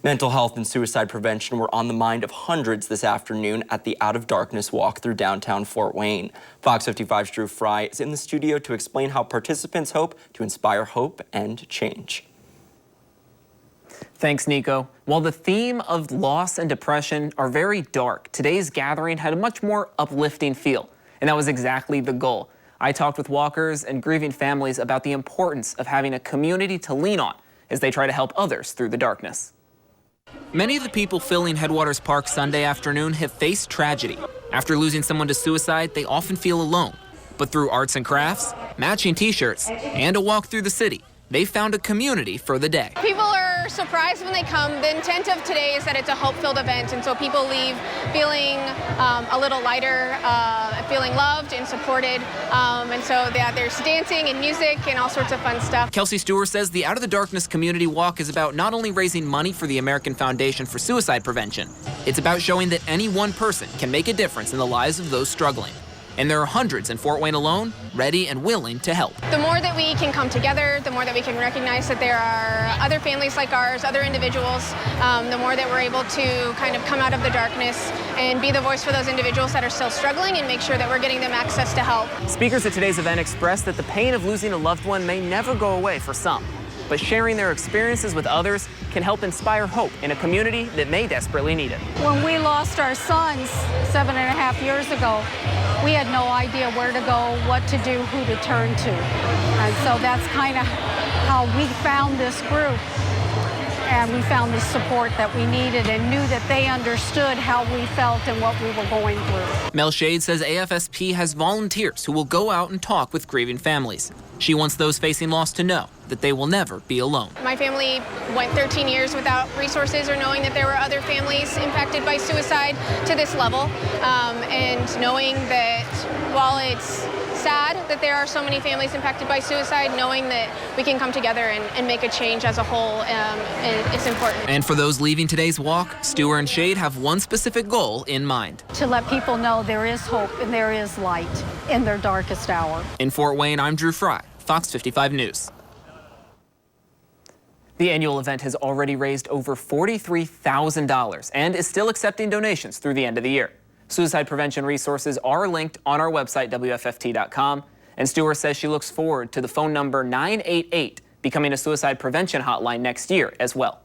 Mental health and suicide prevention were on the mind of hundreds this afternoon at the Out of Darkness walk through downtown Fort Wayne. Fox 55's Drew Fry is in the studio to explain how participants hope to inspire hope and change. Thanks, Nico. While the theme of loss and depression are very dark, today's gathering had a much more uplifting feel, and that was exactly the goal. I talked with walkers and grieving families about the importance of having a community to lean on as they try to help others through the darkness. Many of the people filling Headwaters Park Sunday afternoon have faced tragedy. After losing someone to suicide, they often feel alone. But through arts and crafts, matching t-shirts, and a walk through the city, they found a community for the day. People are surprised when they come. The intent of today is that it's a hope-filled event, and so people leave feeling a little lighter, feeling loved and supported, and so there's dancing and music and all sorts of fun stuff. Kelsey Stewart says the Out of the Darkness Community Walk is about not only raising money for the American Foundation for Suicide Prevention, it's about showing that any one person can make a difference in the lives of those struggling. And there are hundreds in Fort Wayne alone, ready and willing to help. The more that we can come together, the more that we can recognize that there are other families like ours, other individuals, the more that we're able to kind of come out of the darkness and be the voice for those individuals that are still struggling and make sure that we're getting them access to help. Speakers at today's event expressed that the pain of losing a loved one may never go away for some, but sharing their experiences with others can help inspire hope in a community that may desperately need it. When we lost our sons 7.5 years ago, we had no idea where to go, what to do, who to turn to. And so that's kind of how we found this group. And we found the support that we needed and knew that they understood how we felt and what we were going through. Mel Shade says AFSP has volunteers who will go out and talk with grieving families. She wants those facing loss to know that they will never be alone. My family went 13 years without resources or knowing that there were other families impacted by suicide to this level. And knowing that while it's sad that there are so many families impacted by suicide, knowing that we can come together and make a change as a whole, it's important. And for those leaving today's walk, Stewart and Shade have one specific goal in mind. To let people know there is hope and there is light in their darkest hour. In Fort Wayne, I'm Drew Fry, Fox 55 News. The annual event has already raised over $43,000 and is still accepting donations through the end of the year. Suicide prevention resources are linked on our website, WFFT.com, and Stewart says she looks forward to the phone number 988 becoming a suicide prevention hotline next year as well.